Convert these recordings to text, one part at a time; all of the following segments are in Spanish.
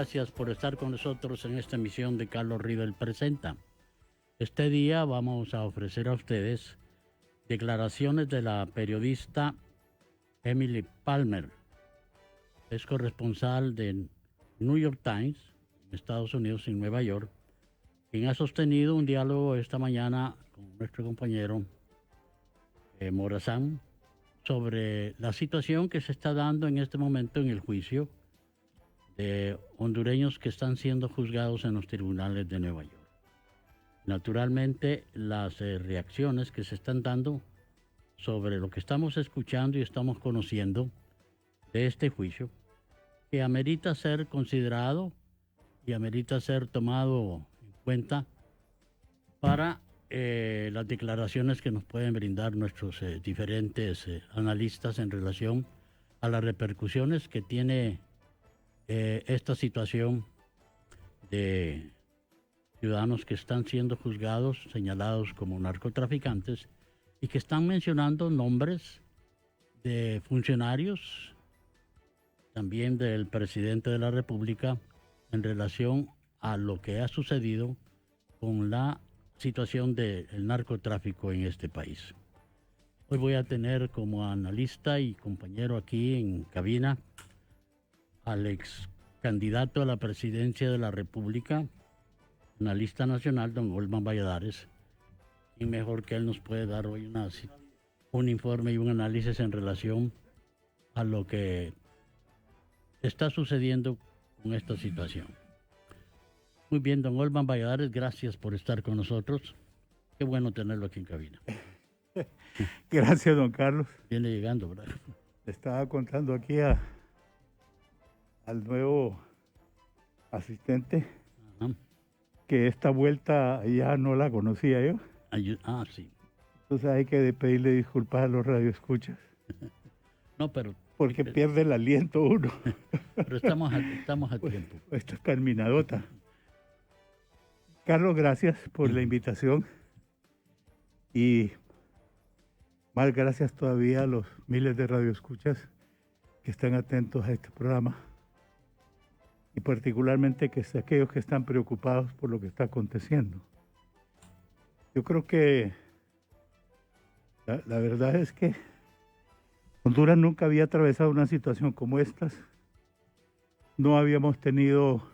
gracias por estar con nosotros en esta emisión de Carlos Rivel Presenta. Este día vamos a ofrecer a ustedes declaraciones de la periodista Emily Palmer. Es corresponsal de New York Times, en Estados Unidos, en Nueva York, quien ha sostenido un diálogo esta mañana con nuestro compañero Morazán sobre la situación que se está dando en este momento en el juicio de hondureños que están siendo juzgados en los tribunales de Nueva York. Naturalmente, las reacciones que se están dando sobre lo que estamos escuchando y estamos conociendo de este juicio, que amerita ser considerado y amerita ser tomado en cuenta para las declaraciones que nos pueden brindar nuestros diferentes analistas en relación a las repercusiones que tiene esta situación de ciudadanos que están siendo juzgados, señalados como narcotraficantes y que están mencionando nombres de funcionarios, también del presidente de la República, en relación a lo que ha sucedido con la situación del narcotráfico en este país. Hoy voy a tener como analista y compañero aquí en cabina al ex candidato a la presidencia de la República, analista nacional, don Olman Valladares. Y mejor que él nos puede dar hoy un informe y un análisis en relación a lo que está sucediendo con esta situación. Muy bien, don Olman Valladares, gracias por estar con nosotros. Qué bueno tenerlo aquí en cabina. Gracias, don Carlos. Viene llegando, ¿verdad? Le estaba contando aquí al nuevo asistente que esta vuelta ya no la conocía yo. Sí. Entonces hay que pedirle disculpas a los radioescuchas. No, pero... Porque pierde el aliento uno. Pero estamos a tiempo. Esta es caminadota. Carlos, gracias por la invitación. Y más gracias todavía a los miles de radioescuchas que están atentos a este programa. Y particularmente aquellos que están preocupados por lo que está aconteciendo. Yo creo que la verdad es que Honduras nunca había atravesado una situación como estas. No habíamos tenido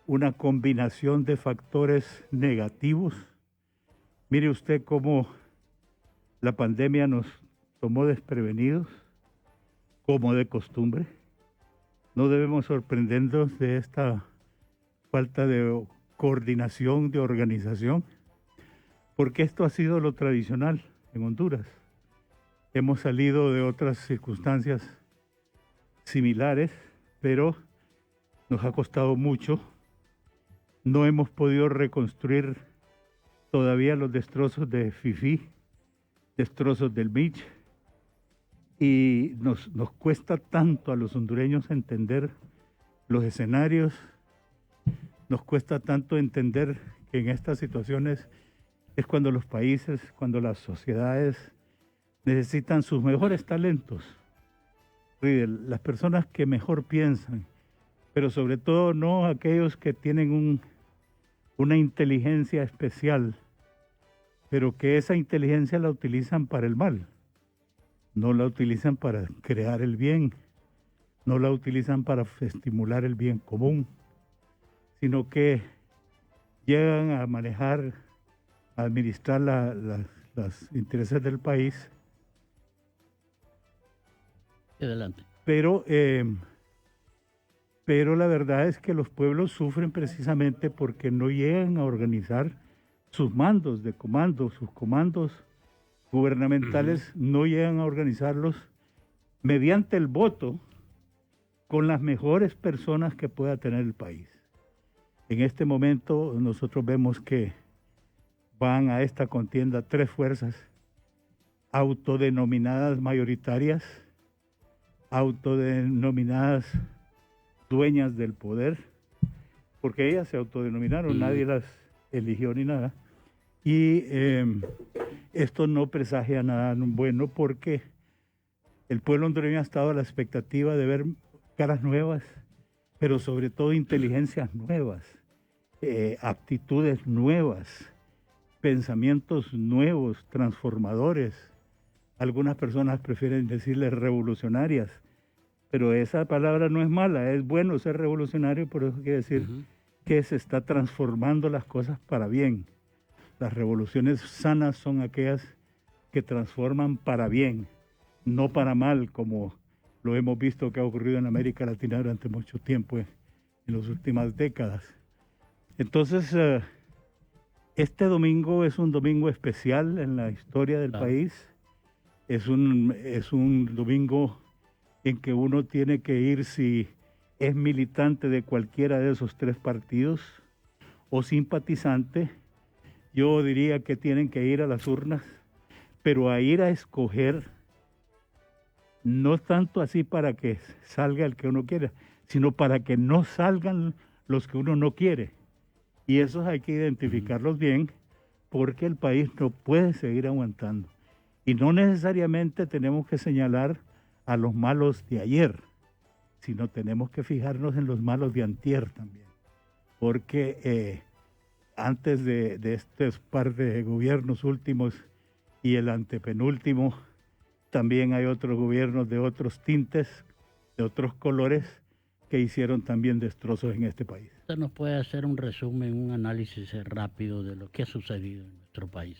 una combinación de factores negativos. Mire usted cómo la pandemia nos tomó desprevenidos, como de costumbre. No debemos sorprendernos de esta falta de coordinación, de organización, porque esto ha sido lo tradicional en Honduras. Hemos salido de otras circunstancias similares, pero nos ha costado mucho. No hemos podido reconstruir todavía los destrozos de Fifi, destrozos del Mich, y nos cuesta tanto a los hondureños entender los escenarios, nos cuesta tanto entender que en estas situaciones es cuando los países, cuando las sociedades necesitan sus mejores talentos, las personas que mejor piensan, pero sobre todo no aquellos que tienen una inteligencia especial, pero que esa inteligencia la utilizan para el mal, no la utilizan para crear el bien, no la utilizan para estimular el bien común, sino que llegan a manejar, a administrar los intereses del país. Adelante. Pero la verdad es que los pueblos sufren precisamente porque no llegan a organizar sus mandos de comando, sus comandos gubernamentales, no llegan a organizarlos mediante el voto con las mejores personas que pueda tener el país. En este momento nosotros vemos que van a esta contienda 3 fuerzas autodenominadas mayoritarias, autodenominadas dueñas del poder, porque ellas se autodenominaron, nadie las eligió ni nada. Y esto no presagia nada bueno, porque el pueblo hondureño ha estado a la expectativa de ver caras nuevas, pero sobre todo inteligencias nuevas, aptitudes nuevas, pensamientos nuevos, transformadores. Algunas personas prefieren decirles revolucionarias, pero esa palabra no es mala, es bueno ser revolucionario, por eso quiere decir que se está transformando las cosas para bien. Las revoluciones sanas son aquellas que transforman para bien, no para mal, como lo hemos visto que ha ocurrido en América Latina durante mucho tiempo, en las últimas décadas. Entonces, este domingo es un domingo especial en la historia del país. Es un domingo en que uno tiene que ir si es militante de cualquiera de esos tres partidos o simpatizante. Yo diría que tienen que ir a las urnas, pero a ir a escoger, no tanto así para que salga el que uno quiera, sino para que no salgan los que uno no quiere. Y esos hay que identificarlos bien, porque el país no puede seguir aguantando. Y no necesariamente tenemos que señalar a los malos de ayer, sino tenemos que fijarnos en los malos de antier también. Porque antes de estos par de gobiernos últimos y el antepenúltimo, también hay otros gobiernos de otros tintes, de otros colores, que hicieron también destrozos en este país. ¿Usted nos puede hacer un resumen, un análisis rápido de lo que ha sucedido en nuestro país?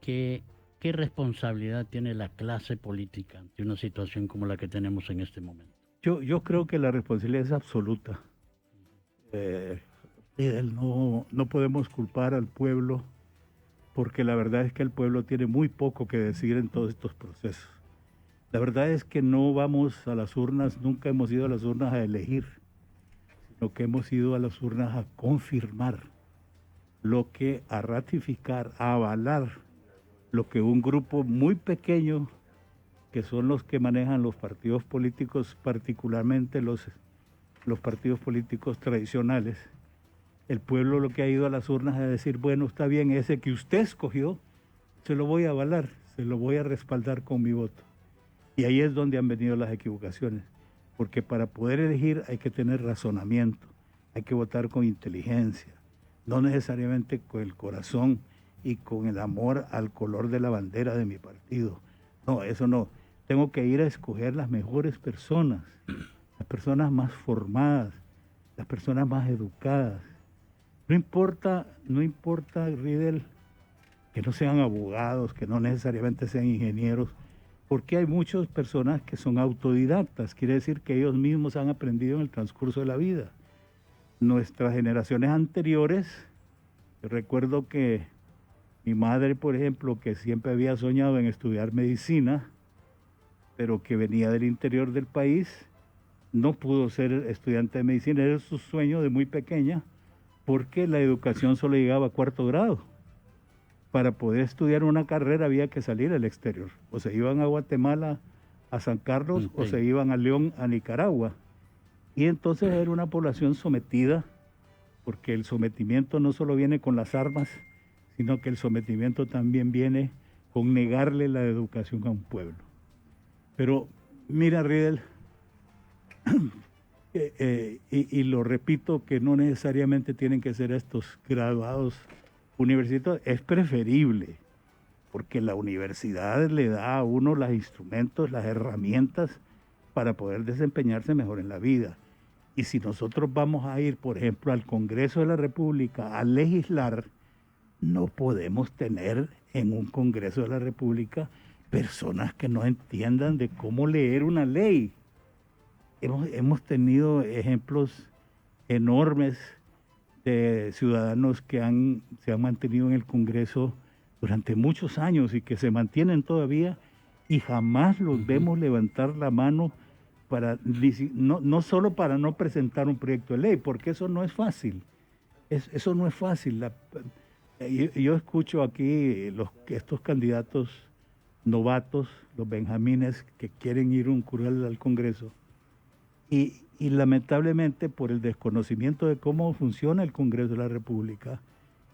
¿Qué responsabilidad tiene la clase política ante una situación como la que tenemos en este momento? Yo creo que la responsabilidad es absoluta. No podemos culpar al pueblo, porque la verdad es que el pueblo tiene muy poco que decir en todos estos procesos. La verdad es que no vamos a las urnas, nunca hemos ido a las urnas a elegir, sino que hemos ido a las urnas a confirmar a ratificar, a avalar lo que un grupo muy pequeño, que son los que manejan los partidos políticos, particularmente los partidos políticos tradicionales. El pueblo lo que ha ido a las urnas es a decir, bueno, está bien, ese que usted escogió, se lo voy a avalar, se lo voy a respaldar con mi voto. Y ahí es donde han venido las equivocaciones, porque para poder elegir hay que tener razonamiento, hay que votar con inteligencia, no necesariamente con el corazón y con el amor al color de la bandera de mi partido. No, eso no. Tengo que ir a escoger las mejores personas, las personas más formadas, las personas más educadas. No importa, Riedel, que no sean abogados, que no necesariamente sean ingenieros, porque hay muchas personas que son autodidactas, quiere decir que ellos mismos han aprendido en el transcurso de la vida. Nuestras generaciones anteriores, yo recuerdo que mi madre, por ejemplo, que siempre había soñado en estudiar medicina, pero que venía del interior del país, no pudo ser estudiante de medicina, era su sueño de muy pequeña, porque la educación solo llegaba a cuarto grado. Para poder estudiar una carrera había que salir al exterior. O se iban a Guatemala, a San Carlos, o se iban a León, a Nicaragua. Y entonces era una población sometida, porque el sometimiento no solo viene con las armas, sino que el sometimiento también viene con negarle la educación a un pueblo. Pero mira, Riedel, y lo repito, que no necesariamente tienen que ser estos graduados universitarios, es preferible, porque la universidad le da a uno los instrumentos, las herramientas para poder desempeñarse mejor en la vida. Y si nosotros vamos a ir, por ejemplo, al Congreso de la República a legislar, no podemos tener en un Congreso de la República personas que no entiendan de cómo leer una ley. Hemos tenido ejemplos enormes de ciudadanos que se han mantenido en el Congreso durante muchos años y que se mantienen todavía, y jamás los vemos levantar la mano no solo para no presentar un proyecto de ley, porque eso no es fácil. Eso no es fácil. Yo escucho aquí estos candidatos novatos, los benjamines, que quieren ir un curral al Congreso, y lamentablemente, por el desconocimiento de cómo funciona el Congreso de la República,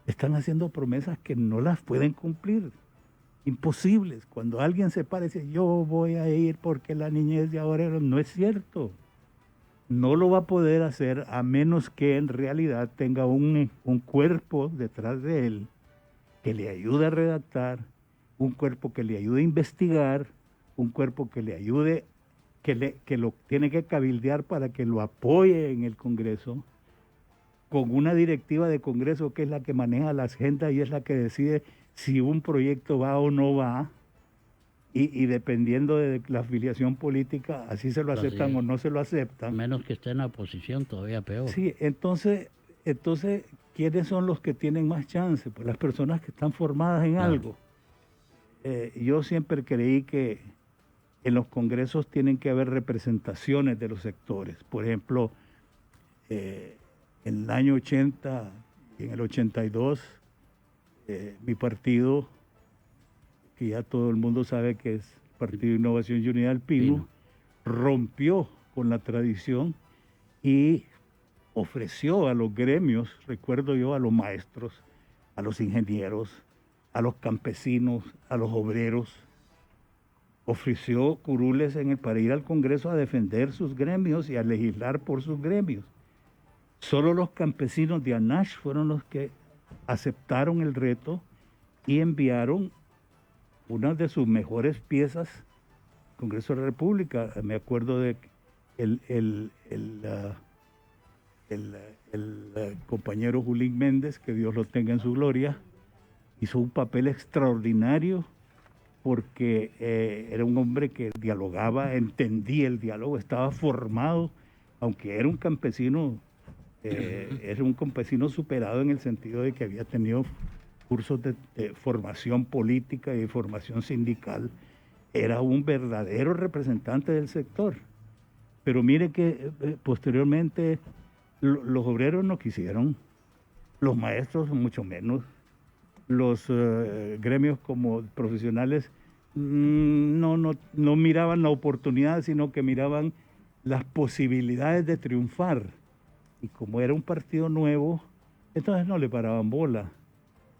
están haciendo promesas que no las pueden cumplir, imposibles. Cuando alguien se para y dice, yo voy a ir porque la niñez de ahora no es cierto. no lo va a poder hacer a menos que en realidad tenga un cuerpo detrás de él que le ayude a redactar, un cuerpo que le ayude a investigar, un cuerpo que le ayude, que lo tiene que cabildear para que lo apoye en el Congreso, con una directiva de Congreso que es la que maneja la agenda y es la que decide si un proyecto va o no va, y dependiendo de la afiliación política, así se lo aceptan o no se lo aceptan. Menos que esté en la oposición, todavía peor. Sí, entonces, ¿quiénes son los que tienen más chance? Pues las personas que están formadas en algo. Yo siempre creí que en los congresos tienen que haber representaciones de los sectores. Por ejemplo, en el año 80 y en el 82, mi partido, que ya todo el mundo sabe que es el Partido de Innovación y Unidad del Pino, rompió con la tradición y ofreció a los gremios, recuerdo yo, a los maestros, a los ingenieros, a los campesinos, a los obreros, ofreció curules para ir al Congreso a defender sus gremios y a legislar por sus gremios. Solo los campesinos de Anash fueron los que aceptaron el reto y enviaron una de sus mejores piezas al Congreso de la República. Me acuerdo de el compañero Julín Méndez, que Dios lo tenga en su gloria, hizo un papel extraordinario porque era un hombre que dialogaba, entendía el diálogo, estaba formado, aunque era un campesino superado en el sentido de que había tenido cursos de formación política y de formación sindical, era un verdadero representante del sector. Pero mire que posteriormente los obreros no quisieron, los maestros mucho menos, los gremios como profesionales no miraban la oportunidad, sino que miraban las posibilidades de triunfar. Y como era un partido nuevo, entonces no le paraban bola.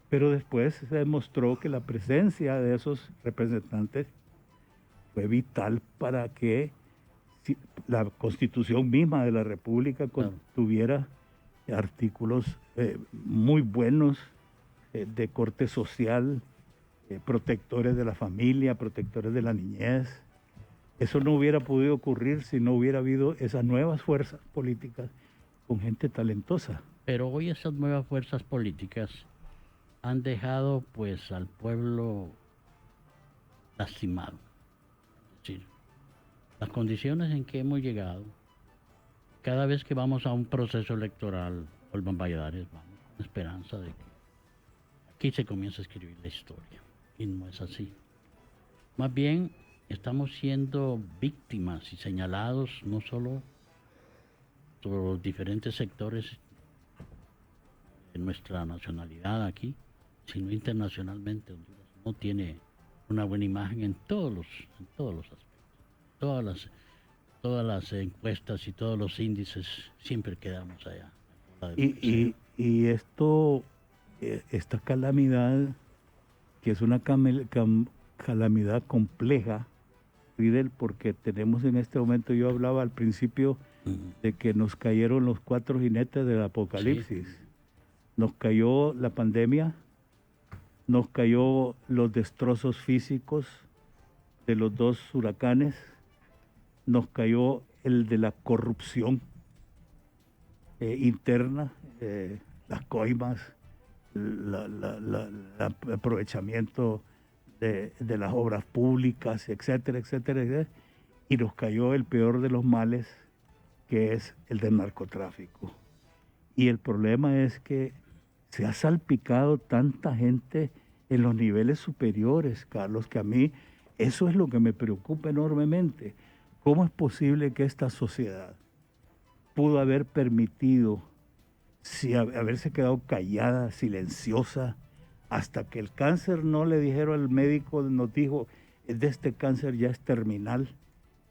Pero después se demostró que la presencia de esos representantes fue vital para que la Constitución misma de la República tuviera artículos muy buenos de corte social, protectores de la familia, protectores de la niñez. Eso no hubiera podido ocurrir si no hubiera habido esas nuevas fuerzas políticas con gente talentosa. Pero hoy esas nuevas fuerzas políticas han dejado pues al pueblo lastimado. Es decir, las condiciones en que hemos llegado, cada vez que vamos a un proceso electoral, Olman Valladares, vamos con esperanza de que aquí se comienza a escribir la historia. Y no es así. Más bien, estamos siendo víctimas y señalados no solo por los diferentes sectores de nuestra nacionalidad aquí, sino internacionalmente. Honduras no tiene una buena imagen en todos los aspectos. Todas las encuestas y todos los índices siempre quedamos allá. Y esta calamidad, que es una calamidad compleja, Fidel, porque tenemos en este momento, yo hablaba al principio de que nos cayeron los 4 jinetes del apocalipsis. Sí. Nos cayó la pandemia, nos cayó los destrozos físicos de los 2 huracanes, nos cayó el de la corrupción interna, las coimas, el aprovechamiento de las obras públicas, etcétera, etcétera, etcétera, y nos cayó el peor de los males, que es el del narcotráfico. Y el problema es que se ha salpicado tanta gente en los niveles superiores, Carlos, que a mí eso es lo que me preocupa enormemente. ¿Cómo es posible que esta sociedad pudo haber permitido haberse quedado callada, silenciosa, hasta que el cáncer no le dijeron al médico, nos dijo, este cáncer ya es terminal?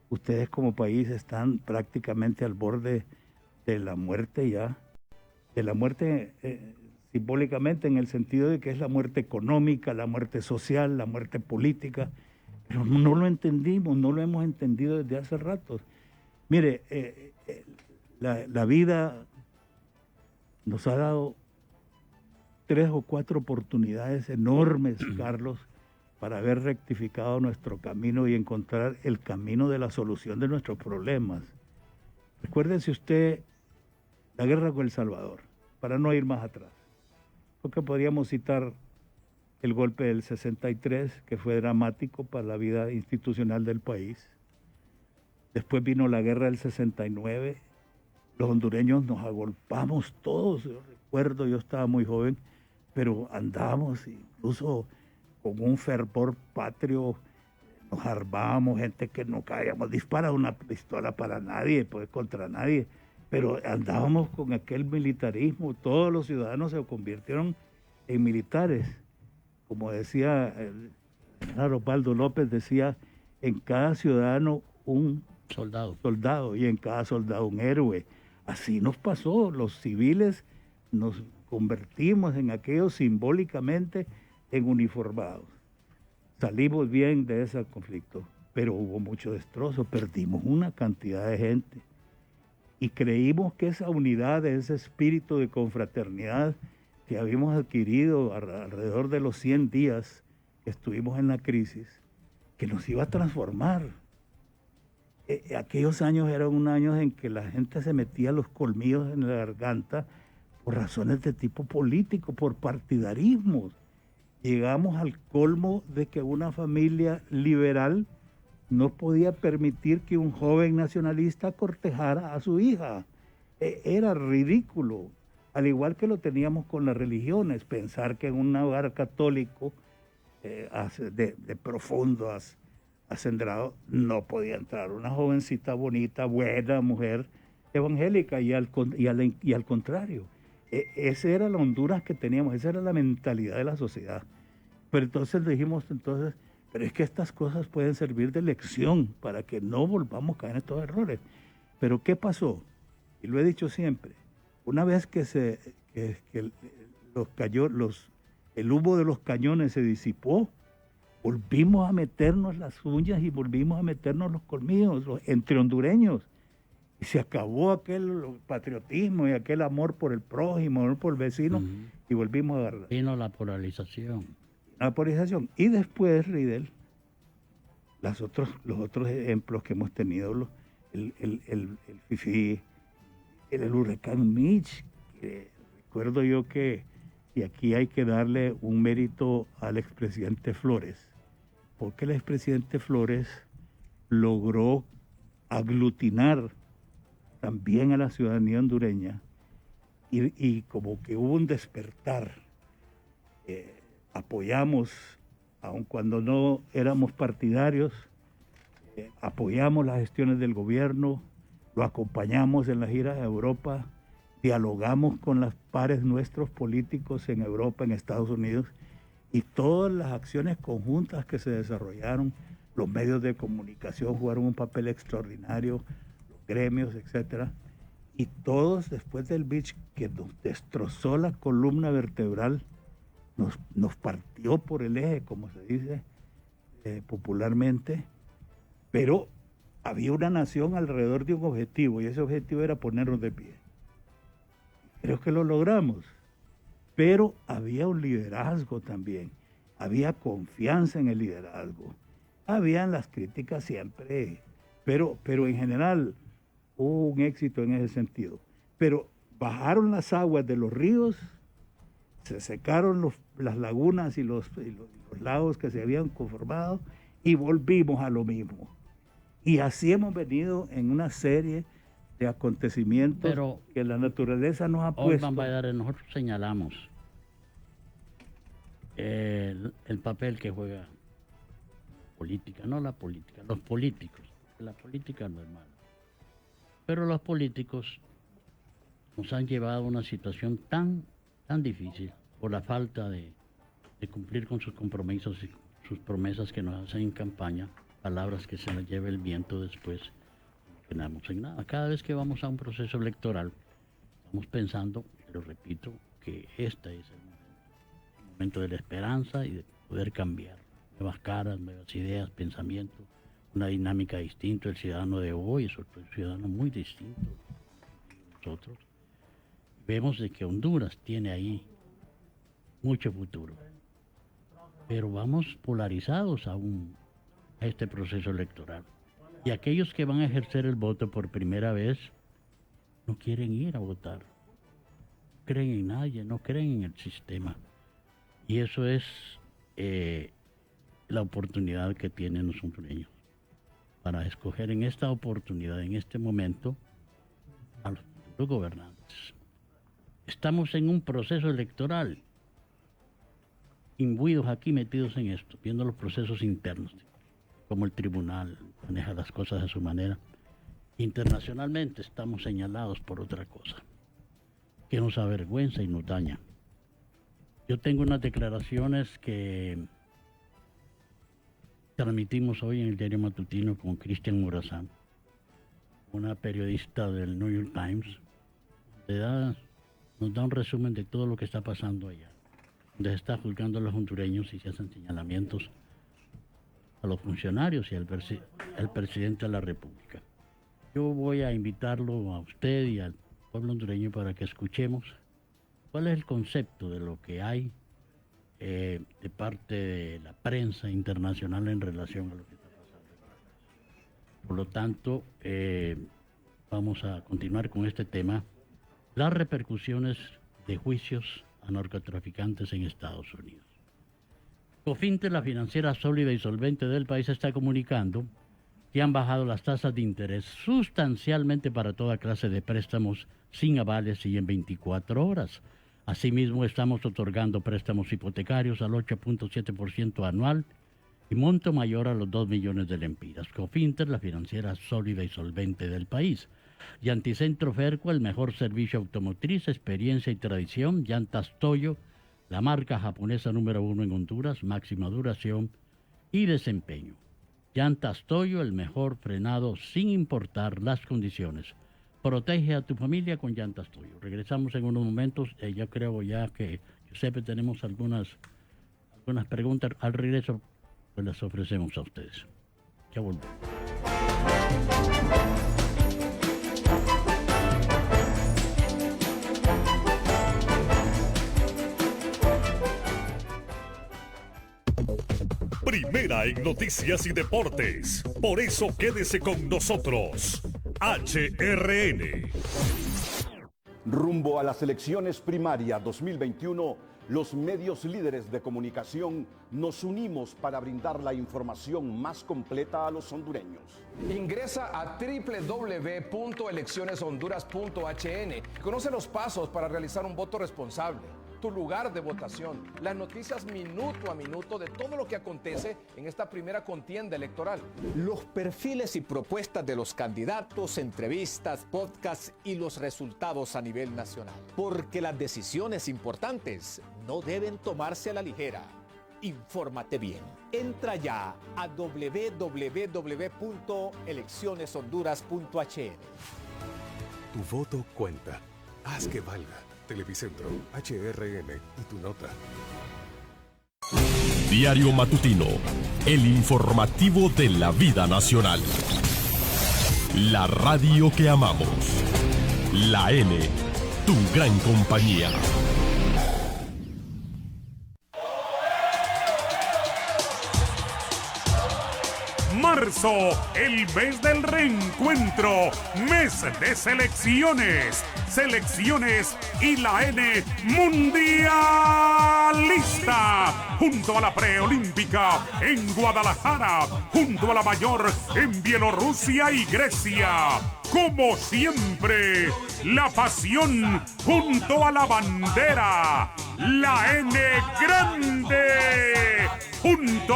Ustedes como país están prácticamente al borde de la muerte ya, de la muerte simbólicamente en el sentido de que es la muerte económica, la muerte social, la muerte política, pero no lo entendimos, no lo hemos entendido desde hace rato. Mire, la vida nos ha dado 3 o 4 oportunidades enormes, Carlos, para haber rectificado nuestro camino y encontrar el camino de la solución de nuestros problemas. Recuérdense usted la guerra con El Salvador, para no ir más atrás. Porque podríamos citar el golpe del 63, que fue dramático para la vida institucional del país. Después vino la guerra del 69. Los hondureños nos agolpamos todos. Yo recuerdo, yo estaba muy joven, pero andábamos incluso con un fervor patrio, nos armábamos, gente que no cabíamos disparar una pistola para nadie, pues contra nadie, pero andábamos con aquel militarismo, todos los ciudadanos se convirtieron en militares. Como decía el general Osvaldo López, decía, en cada ciudadano un soldado y en cada soldado un héroe. Así nos pasó, los civiles nos convertimos en aquellos simbólicamente en uniformados. Salimos bien de ese conflicto, pero hubo mucho destrozo, perdimos una cantidad de gente y creímos que esa unidad, ese espíritu de confraternidad que habíamos adquirido alrededor de los 100 días que estuvimos en la crisis, que nos iba a transformar. Aquellos años eran unos años en que la gente se metía los colmillos en la garganta por razones de tipo político, por partidarismos. Llegamos al colmo de que una familia liberal no podía permitir que un joven nacionalista cortejara a su hija. Era ridículo, al igual que lo teníamos con las religiones, pensar que en un hogar católico de profundo acendrado no podía entrar una jovencita bonita, buena, mujer evangélica, y al contrario. Esa era la Honduras que teníamos, esa era la mentalidad de la sociedad. Pero entonces dijimos, pero es que estas cosas pueden servir de lección para que no volvamos a caer en estos errores. Pero ¿qué pasó? Y lo he dicho siempre, una vez que el humo de los cañones se disipó, volvimos a meternos las uñas y volvimos a meternos los colmillos entre hondureños. Y se acabó aquel patriotismo y aquel amor por el prójimo, amor por el vecino, y volvimos a agarrar. Vino la polarización. La polarización. Y después, Ridel, los otros ejemplos que hemos tenido, el FIFI, el huracán Mitch, que recuerdo yo que, y aquí hay que darle un mérito al expresidente Flores, porque el expresidente Flores logró aglutinar también a la ciudadanía hondureña y como que hubo un despertar. Apoyamos, aun cuando no éramos partidarios, apoyamos las gestiones del gobierno, lo acompañamos en las giras a Europa, dialogamos con los pares nuestros políticos en Europa, en Estados Unidos, y todas las acciones conjuntas que se desarrollaron, los medios de comunicación jugaron un papel extraordinario, los gremios, etcétera, y todos después del Beach, que nos destrozó la columna vertebral, nos partió por el eje, como se dice popularmente, pero había una nación alrededor de un objetivo, y ese objetivo era ponernos de pie. Creo que lo logramos, pero había un liderazgo también, había confianza en el liderazgo, habían las críticas siempre, pero en general hubo un éxito en ese sentido. Pero bajaron las aguas de los ríos, se secaron las lagunas y los lagos que se habían conformado y volvimos a lo mismo. Y así hemos venido en una serie de acontecimientos que la naturaleza nos ha puesto. Nosotros señalamos el papel que juega política, no la política, los políticos. La política no es mala. Pero los políticos nos han llevado a una situación tan difícil por la falta de cumplir con sus compromisos y sus promesas que nos hacen en campaña, palabras que se las lleva el viento después, no quedamos en nada. Cada vez que vamos a un proceso electoral, estamos pensando, pero repito, que este es el momento de la esperanza y de poder cambiar. Nuevas caras, nuevas ideas, pensamientos, una dinámica distinta. El ciudadano de hoy es otro ciudadano muy distinto nosotros. Vemos de que Honduras tiene ahí mucho futuro. Pero vamos polarizados aún a este proceso electoral. Y aquellos que van a ejercer el voto por primera vez no quieren ir a votar. No creen en nadie, no creen en el sistema. Y eso es la oportunidad que tienen los hondureños para escoger en esta oportunidad, en este momento, a los futuros gobernantes. Estamos en un proceso electoral, imbuidos aquí, metidos en esto, viendo los procesos internos, cómo el tribunal maneja las cosas a su manera. Internacionalmente estamos señalados por otra cosa, que nos avergüenza y nos daña. Yo tengo unas declaraciones que transmitimos hoy en el diario matutino con Cristian Morazán, una periodista del New York Times, nos da un resumen de todo lo que está pasando allá, donde se está juzgando a los hondureños y se hacen señalamientos a los funcionarios y al presidente de la República. Yo voy a invitarlo a usted y al pueblo hondureño para que escuchemos cuál es el concepto de lo que hay de parte de la prensa internacional en relación a lo que está pasando. Por lo tanto, vamos a continuar con este tema, las repercusiones de juicios a narcotraficantes en Estados Unidos. COFINTER, la financiera sólida y solvente del país, está comunicando que han bajado las tasas de interés sustancialmente para toda clase de préstamos sin avales y en 24 horas. Asimismo, estamos otorgando préstamos hipotecarios al 8.7% anual y monto mayor a los 2 millones de lempiras. COFINTER, la financiera sólida y solvente del país. Llanticentro Ferco, el mejor servicio automotriz, experiencia y tradición. Llantas Toyo, la marca japonesa número 1 en Honduras, máxima duración y desempeño. Llantas Toyo, el mejor frenado sin importar las condiciones. Protege a tu familia con Llantas Toyo. Regresamos en unos momentos. Yo creo ya que, Giuseppe, tenemos algunas preguntas. Al regreso, pues las ofrecemos a ustedes. Ya volvemos. Primera en noticias y deportes. Por eso quédese con nosotros. HRN. Rumbo a las elecciones primarias 2021, los medios líderes de comunicación nos unimos para brindar la información más completa a los hondureños. Ingresa a www.eleccioneshonduras.hn. Conoce los pasos para realizar un voto responsable, tu lugar de votación, las noticias minuto a minuto de todo lo que acontece en esta primera contienda electoral. Los perfiles y propuestas de los candidatos, entrevistas, podcasts y los resultados a nivel nacional. Porque las decisiones importantes no deben tomarse a la ligera. Infórmate bien. Entra ya a www.eleccioneshonduras.hn. Tu voto cuenta. Haz que valga. Televicentro, HRN y tu nota. Diario Matutino, el informativo de la vida nacional. La radio que amamos. La N, tu gran compañía. Marzo, el mes del reencuentro, mes de selecciones. Selecciones y la N mundialista. Junto a la preolímpica en Guadalajara, junto a la mayor en Bielorrusia y Grecia. Como siempre, la pasión junto a la bandera. La N grande junto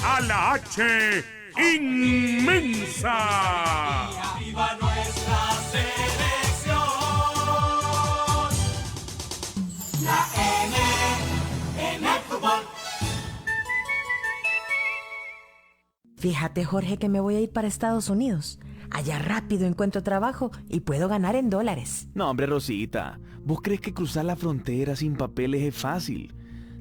a la H inmensa. ¡Viva nuestra selección! La N en el fútbol. Fíjate, Jorge, que me voy a ir para Estados Unidos. Allá rápido encuentro trabajo y puedo ganar en dólares. No, hombre, Rosita, ¿vos crees que cruzar la frontera sin papeles es fácil?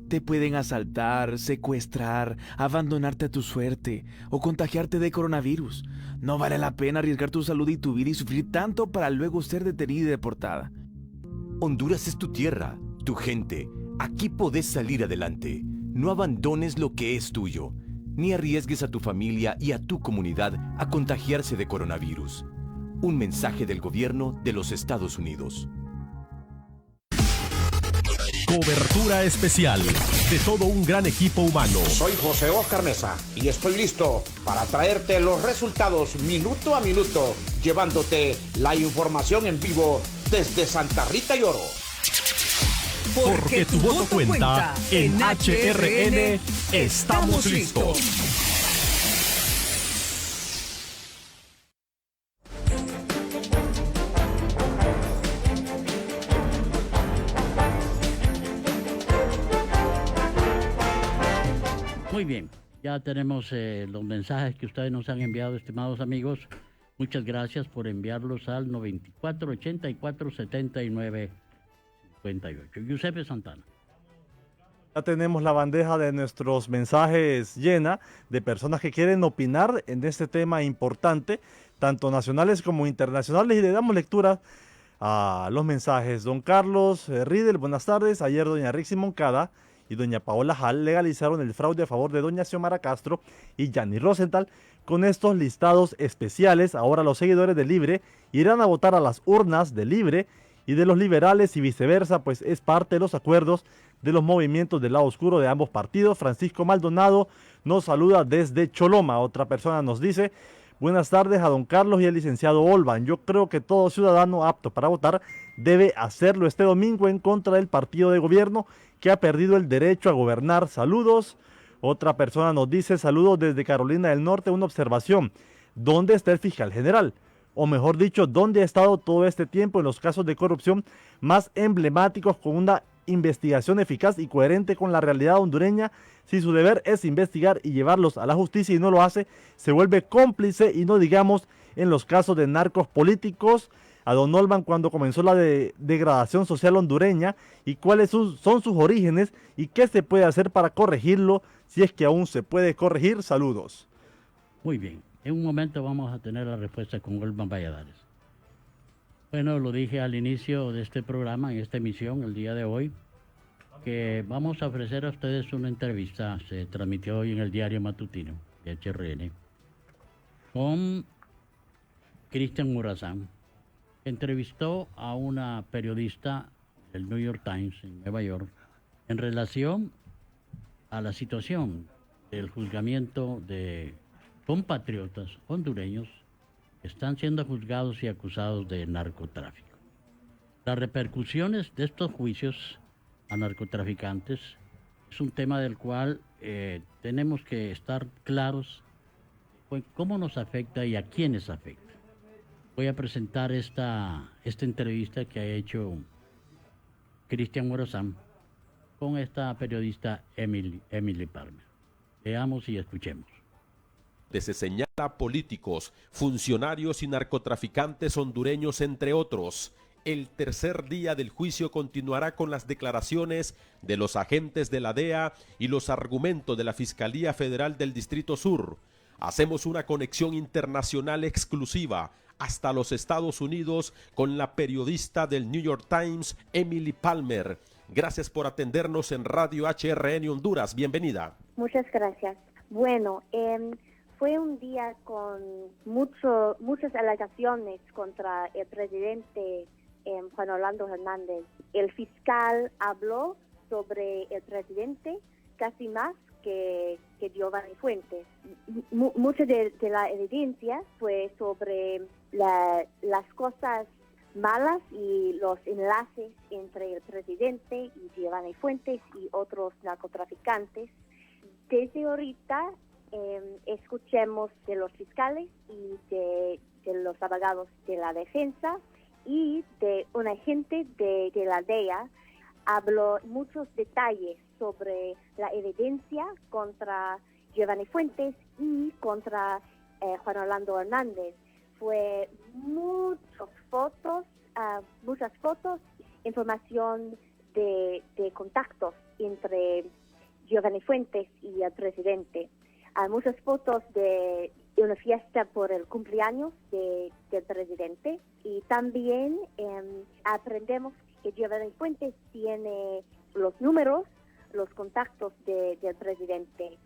Te pueden asaltar, secuestrar, abandonarte a tu suerte o contagiarte de coronavirus. No vale la pena arriesgar tu salud y tu vida y sufrir tanto para luego ser detenida y deportada. Honduras es tu tierra, tu gente. Aquí podés salir adelante. No abandones lo que es tuyo, ni arriesgues a tu familia y a tu comunidad a contagiarse de coronavirus. Un mensaje del gobierno de los Estados Unidos. Cobertura especial de todo un gran equipo humano. Soy José Oscar Mesa y estoy listo para traerte los resultados minuto a minuto, llevándote la información en vivo desde Santa Rita y Oro. Porque tu voto cuenta, en HRN estamos listos. Muy bien, ya tenemos los mensajes que ustedes nos han enviado, estimados amigos. Muchas gracias por enviarlos al 94 84 79 58. Giuseppe Santana. Ya tenemos la bandeja de nuestros mensajes llena de personas que quieren opinar en este tema importante, tanto nacionales como internacionales, y le damos lectura a los mensajes. Don Carlos Riedel, buenas tardes. Ayer doña Rixi Moncada y doña Paola Hall legalizaron el fraude a favor de doña Xiomara Castro y Gianni Rosenthal. Con estos listados especiales, ahora los seguidores de Libre irán a votar a las urnas de Libre y de los liberales y viceversa, pues es parte de los acuerdos de los movimientos del lado oscuro de ambos partidos. Francisco Maldonado nos saluda desde Choloma. Otra persona nos dice: buenas tardes a don Carlos y al licenciado Olban. Yo creo que todo ciudadano apto para votar debe hacerlo este domingo en contra del partido de gobierno que ha perdido el derecho a gobernar. Saludos. Otra persona nos dice: saludos desde Carolina del Norte. Una observación: ¿dónde está el fiscal general? O mejor dicho, ¿dónde ha estado todo este tiempo en los casos de corrupción más emblemáticos, con una investigación eficaz y coherente con la realidad hondureña? Si su deber es investigar y llevarlos a la justicia y no lo hace, se vuelve cómplice, y no digamos en los casos de narcos políticos. A don Olban, cuando comenzó la degradación social hondureña, y cuáles son sus orígenes y qué se puede hacer para corregirlo, si es que aún se puede corregir. Saludos. Muy bien, en un momento vamos a tener la respuesta con Olban Valladares. Bueno, lo dije al inicio de este programa, en esta emisión, el día de hoy, que vamos a ofrecer a ustedes una entrevista. Se transmitió hoy en el diario matutino de HRN con Cristian Morazán. Entrevistó a una periodista del New York Times en Nueva York en relación a la situación del juzgamiento de compatriotas hondureños que están siendo juzgados y acusados de narcotráfico. Las repercusiones de estos juicios a narcotraficantes es un tema del cual tenemos que estar claros en cómo nos afecta y a quiénes afecta. Voy a presentar esta entrevista que ha hecho Cristian Morazán con esta periodista Emily Palmer. Veamos y escuchemos. Se señala a políticos, funcionarios y narcotraficantes hondureños, entre otros. El tercer día del juicio continuará con las declaraciones de los agentes de la DEA y los argumentos de la Fiscalía Federal del Distrito Sur. Hacemos una conexión internacional exclusiva hasta los Estados Unidos con la periodista del New York Times, Emily Palmer. Gracias por atendernos en Radio HRN Honduras. Bienvenida. Muchas gracias. Bueno, fue un día con muchas alegaciones contra el presidente Juan Orlando Hernández. El fiscal habló sobre el presidente casi más que Giovanni Fuentes. Mucha de la evidencia fue sobre las cosas malas y los enlaces entre el presidente y Giovanni Fuentes y otros narcotraficantes. Desde ahorita escuchemos de los fiscales y de los abogados de la defensa y de un agente de la DEA. Habló muchos detalles sobre la evidencia contra Giovanni Fuentes y contra Juan Orlando Hernández. Fue muchas fotos, información de contactos entre Giovanni Fuentes y el presidente. Hay muchas fotos de una fiesta por el cumpleaños del presidente, y también aprendemos que Giovanni Fuentes tiene los números, los contactos del presidente,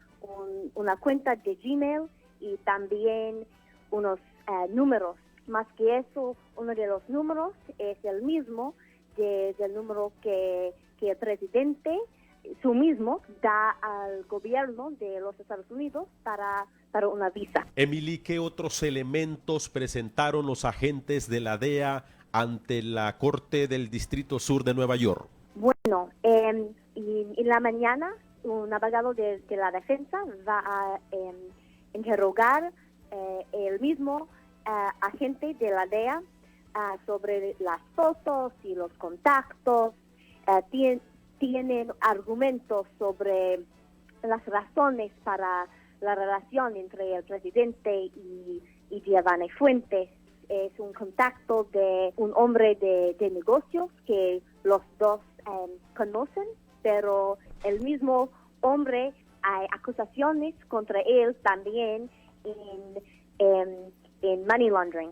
una cuenta de Gmail y también unos números. Más que eso, uno de los números es el mismo del número que el presidente su mismo da al gobierno de los Estados Unidos para una visa. Emily, ¿qué otros elementos presentaron los agentes de la DEA ante la Corte del Distrito Sur de Nueva York? Bueno, en la mañana un abogado de la defensa va a interrogar el mismo agente de la DEA sobre las fotos y los contactos. Tienen argumentos sobre las razones para la relación entre el presidente y Giovanni Fuentes. Es un contacto de un hombre de negocios que los dos conocen, pero el mismo hombre, hay acusaciones contra él también en money laundering.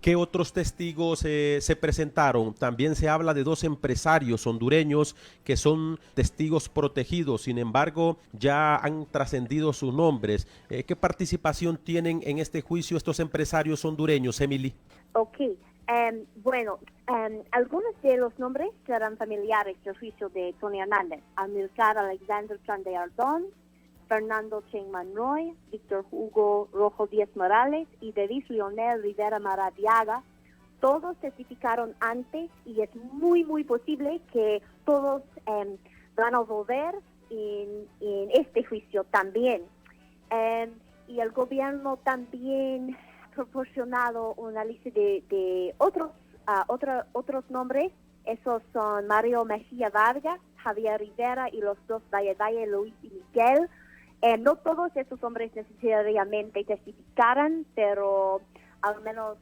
¿Qué otros testigos se presentaron? También se habla de 2 empresarios hondureños que son testigos protegidos, sin embargo ya han trascendido sus nombres. ¿Qué participación tienen en este juicio estos empresarios hondureños, Emily? Ok, bueno, algunos de los nombres serán familiares del juicio de Tony Hernández: Amilcar Alexander Chande Ardón, Fernando Cheng Manroy, Víctor Hugo Rojo Díaz Morales y David Leonel Rivera Maradiaga. Todos testificaron antes y es muy posible que todos van a volver en este juicio también. Y el gobierno también ha proporcionado una lista de otros nombres. Esos son Mario Mejía Vargas, Javier Rivera y los dos Valle, Luis y Miguel. No todos esos hombres necesariamente testificarán, pero al menos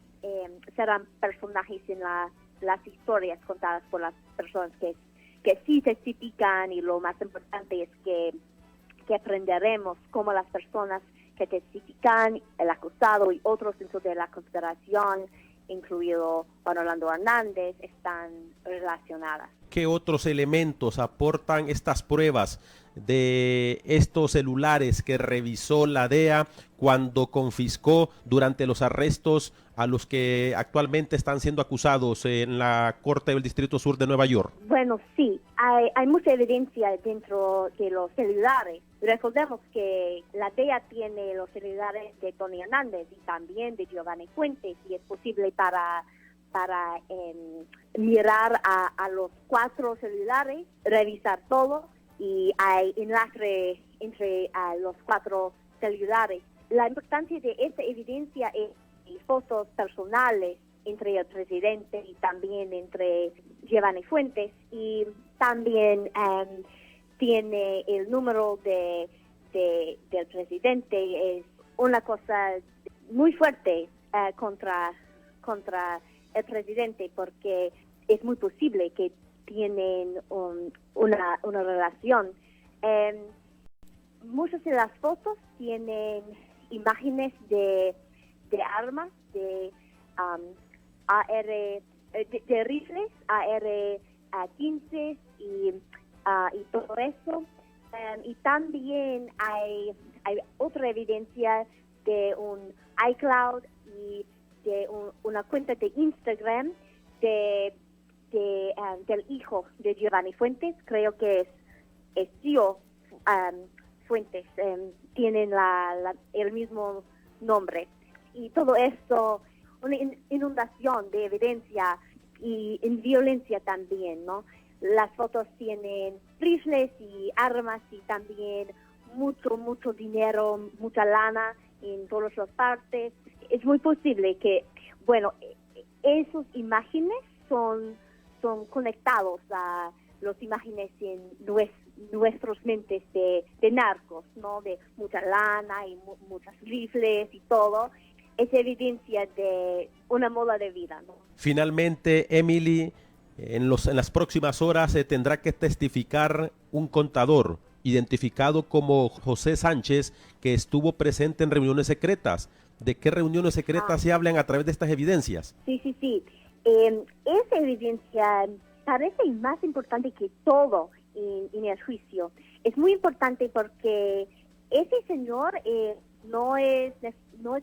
serán personajes en las historias contadas por las personas que sí testifican, y lo más importante es que aprenderemos cómo las personas que testifican, el acusado y otros dentro de la conspiración, incluido Juan Orlando Hernández, están relacionadas. ¿Qué otros elementos aportan estas pruebas de estos celulares que revisó la DEA cuando confiscó durante los arrestos a los que actualmente están siendo acusados en la Corte del Distrito Sur de Nueva York? Bueno, sí, hay mucha evidencia dentro de los celulares. Recordemos que la DEA tiene los celulares de Tony Hernández y también de Giovanni Fuentes, y es posible para mirar a los 4 celulares, revisar todo, y hay enlace entre los 4 celulares. La importancia de esta evidencia es fotos personales entre el presidente y también entre Giovanni Fuentes, y también tiene el número del presidente. Es una cosa muy fuerte contra el presidente, porque es muy posible que tienen una relación. Muchas de las fotos tienen imágenes de armas, de rifles AR-15 y todo eso. Y también hay otra evidencia de un iCloud y de una cuenta de Instagram del hijo de Giovanni Fuentes. Creo que es Gio Fuentes. Tienen el mismo nombre. Y todo esto, una inundación de evidencia y en violencia también, ¿no? Las fotos tienen rifles y armas y también mucho dinero, mucha lana en todas las partes. Es muy posible que, bueno, esas imágenes son conectados a las imágenes en nuestras mentes de narcos, ¿no? De mucha lana y muchos rifles y todo. Es evidencia de una moda de vida, ¿no? Finalmente, Emily, en las próximas horas se tendrá que testificar un contador identificado como José Sánchez, que estuvo presente en reuniones secretas. ¿De qué reuniones secretas se hablan a través de estas evidencias? Sí. Esa evidencia parece más importante que todo en el juicio. Es muy importante porque ese señor no es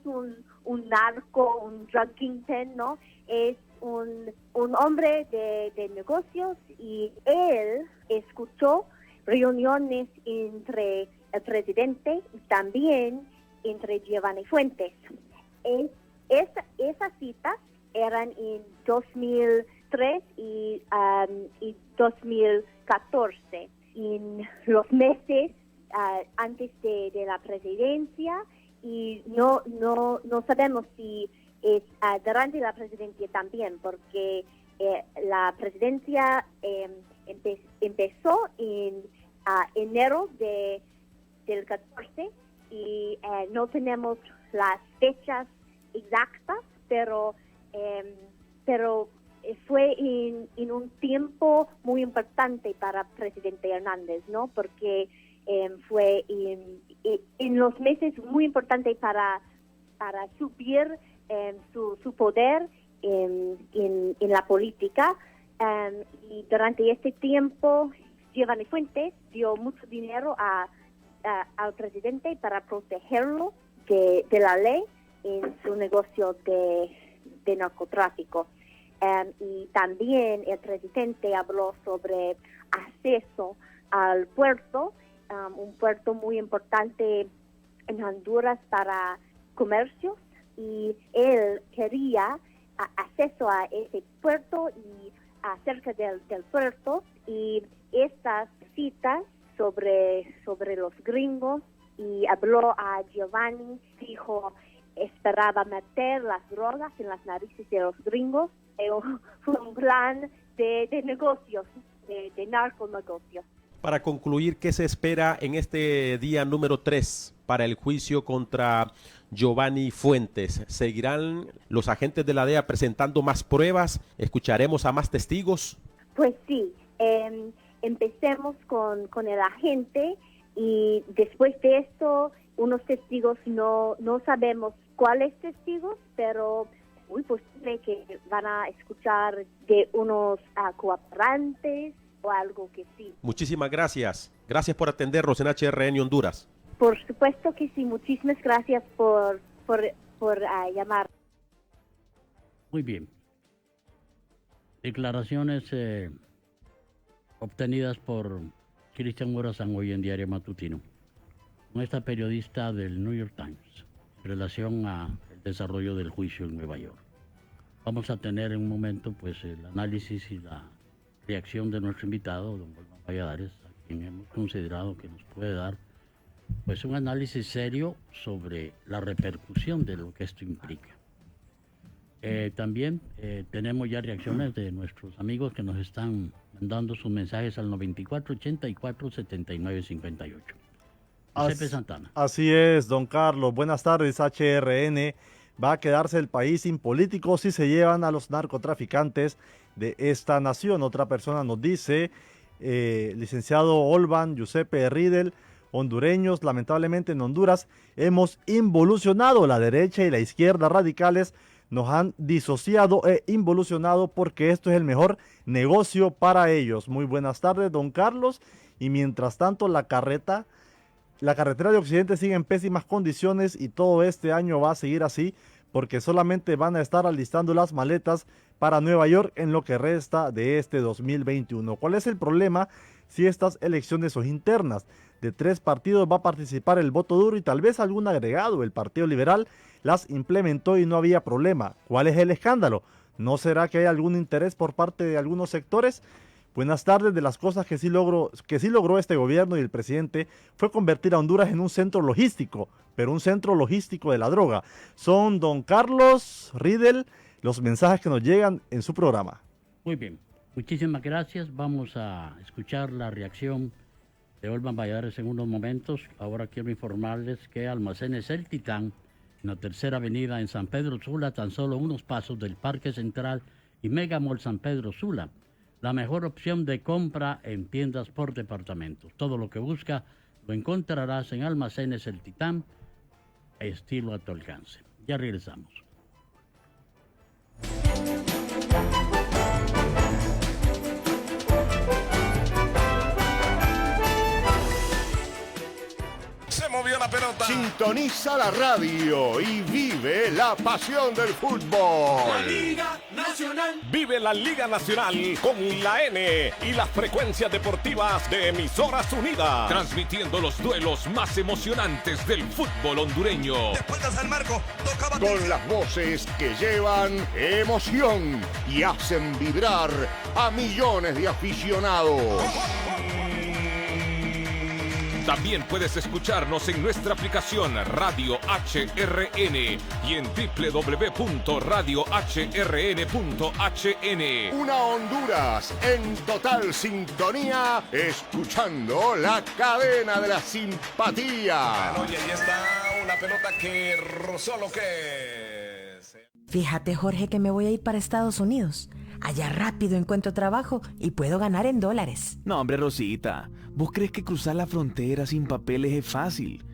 un narco, un drug kingpin, ¿no? Es un hombre de negocios, y él escuchó reuniones entre el presidente y también entre Giovanni Fuentes. Esas citas eran en 2003 y 2014, en los meses antes de la presidencia, y no sabemos si es durante la presidencia también, porque la presidencia empezó en enero del 14, y no tenemos las fechas exactas, pero fue en un tiempo muy importante para presidente Hernández, ¿no? Porque fue en los meses muy importantes para subir su poder en la política, y durante este tiempo Giovanni Fuentes dio mucho dinero al presidente para protegerlo de la ley en su negocio de narcotráfico. Y también el presidente habló sobre acceso al puerto, un puerto muy importante en Honduras para comercios, y él quería acceso a ese puerto y acerca del puerto, y estas citas sobre los gringos, y habló a Giovanni, dijo, esperaba meter las drogas en las narices de los gringos. Fue un plan de negocios, de narconegocios. Para concluir, ¿qué se espera en este día número 3 para el juicio contra Giovanni Fuentes? ¿Seguirán los agentes de la DEA presentando más pruebas? ¿Escucharemos a más testigos? Pues sí, empecemos con el agente, y después de esto, unos testigos, no sabemos cuáles testigos, pero muy posible que van a escuchar de unos cooperantes o algo que sí. Muchísimas gracias. Gracias por atendernos en HRN Honduras. Por supuesto que sí. Muchísimas gracias por llamar. Muy bien. Declaraciones obtenidas por Cristian Morazán hoy en Diario Matutino, con esta periodista del New York Times, en relación al desarrollo del juicio en Nueva York. Vamos a tener en un momento pues el análisis y la reacción de nuestro invitado, don Olvan Valladares, a quien hemos considerado que nos puede dar pues un análisis serio sobre la repercusión de lo que esto implica. También tenemos ya reacciones de nuestros amigos que nos están mandando sus mensajes al 9484-7958. Giuseppe Santana. Así es, don Carlos. Buenas tardes, HRN. Va a quedarse el país sin políticos si se llevan a los narcotraficantes de esta nación. Otra persona nos dice, licenciado Olvan, Giuseppe Riedel, hondureños, lamentablemente en Honduras hemos involucionado, la derecha y la izquierda radicales nos han disociado e involucionado porque esto es el mejor negocio para ellos. Muy buenas tardes, don Carlos. Y mientras tanto, la carretera de Occidente sigue en pésimas condiciones y todo este año va a seguir así porque solamente van a estar alistando las maletas para Nueva York en lo que resta de este 2021. ¿Cuál es el problema si estas elecciones son internas? De 3 partidos va a participar el voto duro y tal vez algún agregado. El Partido Liberal las implementó y no había problema. ¿Cuál es el escándalo? ¿No será que hay algún interés por parte de algunos sectores? Buenas tardes. De las cosas que sí logró este gobierno y el presidente fue convertir a Honduras en un centro logístico, pero un centro logístico de la droga. Son don Carlos Riedel los mensajes que nos llegan en su programa. Muy bien, muchísimas gracias. Vamos a escuchar la reacción de Olvan Valladares en unos momentos. Ahora quiero informarles que Almacenes El Titán, en la Tercera Avenida en San Pedro Sula, tan solo unos pasos del Parque Central y Mega Mall San Pedro Sula, la mejor opción de compra en tiendas por departamentos. Todo lo que busca lo encontrarás en Almacenes El Titán, estilo a tu alcance. Ya regresamos. Se movió la pelota. Sintoniza la radio y vive la pasión del fútbol. La Liga Nacional. Vive la Liga Nacional con la N y las frecuencias deportivas de Emisoras Unidas. Transmitiendo los duelos más emocionantes del fútbol hondureño. Después de San Marco, tocaba con las voces que llevan emoción y hacen vibrar a millones de aficionados. También puedes escucharnos en nuestra aplicación Radio HRN y en www.radiohrn.hn. Una Honduras en total sintonía, escuchando la cadena de la simpatía. Bueno, y ahí está una pelota que rozó lo que es. Fíjate, Jorge, que me voy a ir para Estados Unidos. Allá rápido encuentro trabajo y puedo ganar en dólares. No, hombre, Rosita, ¿vos crees que cruzar la frontera sin papeles es fácil?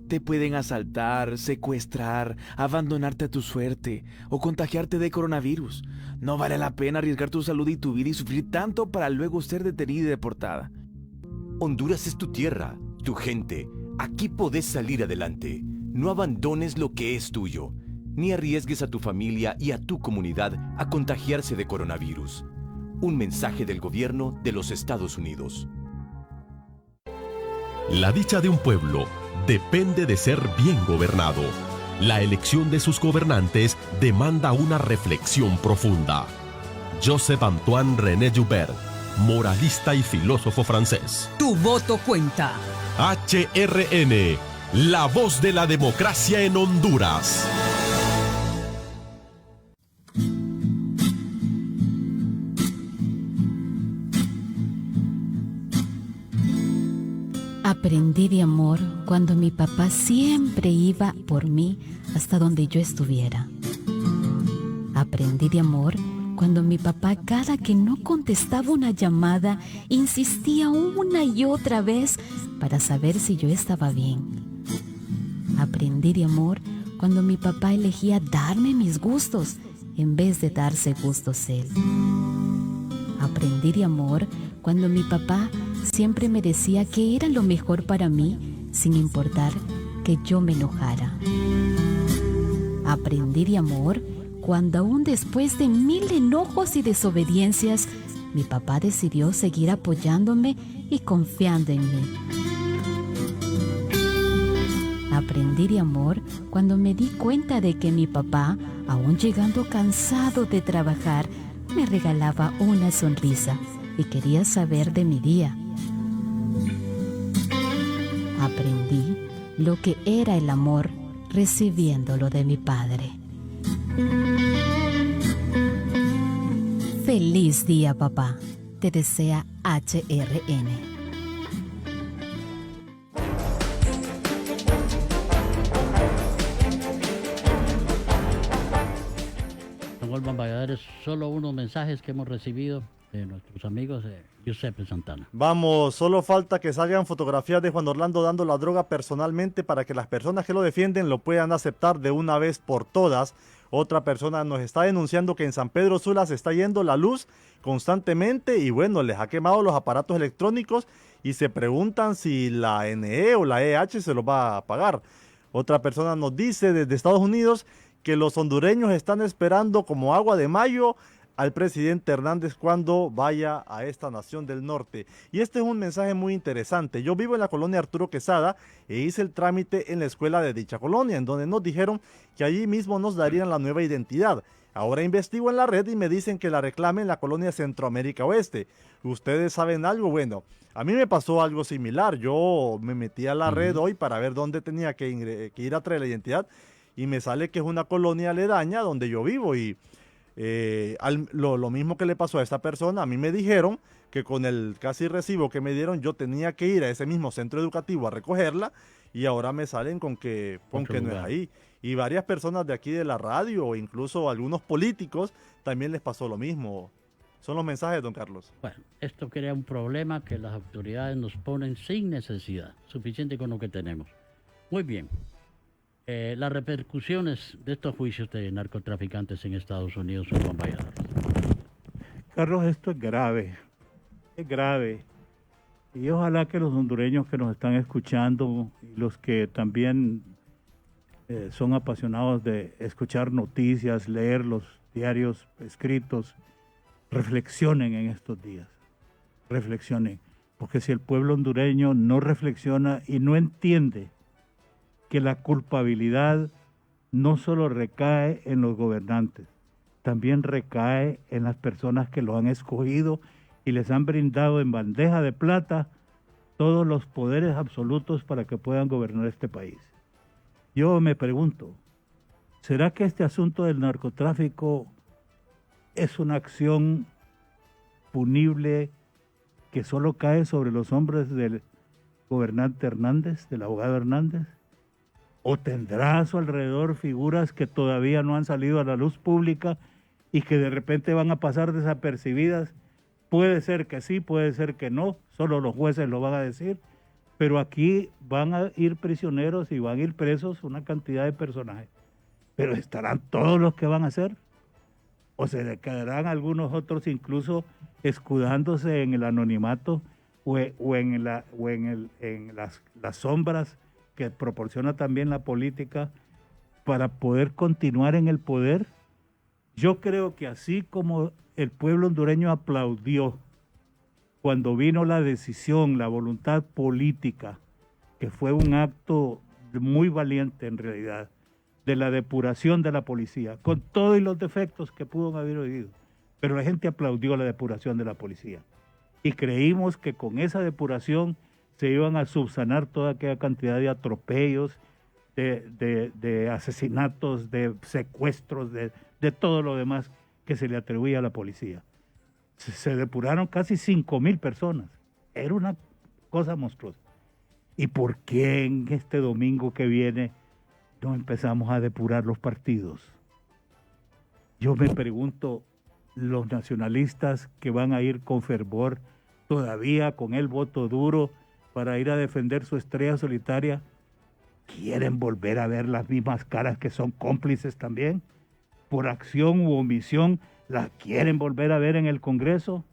Te pueden asaltar, secuestrar, abandonarte a tu suerte o contagiarte de coronavirus. No vale la pena arriesgar tu salud y tu vida y sufrir tanto para luego ser detenida y deportada. Honduras es tu tierra, tu gente. Aquí podés salir adelante. No abandones lo que es tuyo, ni arriesgues a tu familia y a tu comunidad a contagiarse de coronavirus. Un mensaje del gobierno de los Estados Unidos. La dicha de un pueblo depende de ser bien gobernado. La elección de sus gobernantes demanda una reflexión profunda. Joseph Antoine René Joubert, moralista y filósofo francés. Tu voto cuenta. HRN, la voz de la democracia en Honduras. Aprendí de amor cuando mi papá siempre iba por mí hasta donde yo estuviera. Aprendí de amor cuando mi papá, cada que no contestaba una llamada, insistía una y otra vez para saber si yo estaba bien. Aprendí de amor cuando mi papá elegía darme mis gustos en vez de darse gustos él. Aprendí de amor cuando mi papá siempre me decía que era lo mejor para mí, sin importar que yo me enojara. Aprendí de amor cuando, aún después de 1000 enojos y desobediencias, mi papá decidió seguir apoyándome y confiando en mí. Aprendí de amor cuando me di cuenta de que mi papá, aún llegando cansado de trabajar, me regalaba una sonrisa y quería saber de mi día. Aprendí lo que era el amor recibiéndolo de mi padre. Feliz día, papá. Te desea HRN. Don Valladares, solo unos mensajes que hemos recibido de nuestros amigos de Giuseppe Santana. Vamos, solo falta que salgan fotografías de Juan Orlando dando la droga personalmente para que las personas que lo defienden lo puedan aceptar de una vez por todas. Otra persona nos está denunciando que en San Pedro Sula se está yendo la luz constantemente y bueno, les ha quemado los aparatos electrónicos y se preguntan si la NE o la EH se los va a pagar. Otra persona nos dice desde Estados Unidos que los hondureños están esperando como agua de mayo al presidente Hernández cuando vaya a esta nación del norte. Y este es un mensaje muy interesante. Yo vivo en la colonia Arturo Quesada e hice el trámite en la escuela de dicha colonia, en donde nos dijeron que allí mismo nos darían la nueva identidad. Ahora investigo en la red y me dicen que la reclame en la colonia Centroamérica Oeste. ¿Ustedes saben algo? Bueno, a mí me pasó algo similar. Yo me metí a la red hoy para ver dónde tenía que ir a traer la identidad y me sale que es una colonia aledaña donde yo vivo y lo mismo que le pasó a esta persona, a mí me dijeron que con el casi recibo que me dieron yo tenía que ir a ese mismo centro educativo a recogerla y ahora me salen con que no es ahí. Y varias personas de aquí de la radio o incluso algunos políticos también les pasó lo mismo, Son los mensajes, don Carlos. Bueno, esto crea un problema que las autoridades nos ponen sin necesidad, suficiente con lo que tenemos. Muy bien. Las repercusiones de estos juicios de narcotraficantes en Estados Unidos, Juan Valladares. Carlos, esto es grave. Es grave. Y ojalá que los hondureños que nos están escuchando y los que también son apasionados de escuchar noticias, leer los diarios escritos, reflexionen en estos días. Reflexionen. Porque si el pueblo hondureño no reflexiona y no entiende que la culpabilidad no solo recae en los gobernantes, también recae en las personas que lo han escogido y les han brindado en bandeja de plata todos los poderes absolutos para que puedan gobernar este país. Yo me pregunto, ¿será que este asunto del narcotráfico es una acción punible que solo cae sobre los hombres del gobernante Hernández, del abogado Hernández? ¿O tendrá a su alrededor figuras que todavía no han salido a la luz pública y que de repente van a pasar desapercibidas? Puede ser que sí, puede ser que no, solo los jueces lo van a decir, pero aquí van a ir prisioneros y van a ir presos una cantidad de personajes. Pero ¿estarán todos los que van a ser? ¿O se quedarán algunos otros incluso escudándose en el anonimato o en las sombras que proporciona también la política para poder continuar en el poder? Yo creo que así como el pueblo hondureño aplaudió cuando vino la decisión, la voluntad política, que fue un acto muy valiente en realidad, de la depuración de la policía, con todos los defectos que pudo haber oído, pero la gente aplaudió la depuración de la policía. Y creímos que con esa depuración se iban a subsanar toda aquella cantidad de atropellos, de asesinatos, de secuestros, de todo lo demás que se le atribuía a la policía. Se depuraron casi 5,000 personas. Era una cosa monstruosa. ¿Y por qué en este domingo que viene no empezamos a depurar los partidos? Yo me pregunto, los nacionalistas que van a ir con fervor, todavía con el voto duro, para ir a defender su estrella solitaria, ¿quieren volver a ver las mismas caras que son cómplices también? Por acción u omisión, ¿las quieren volver a ver en el Congreso?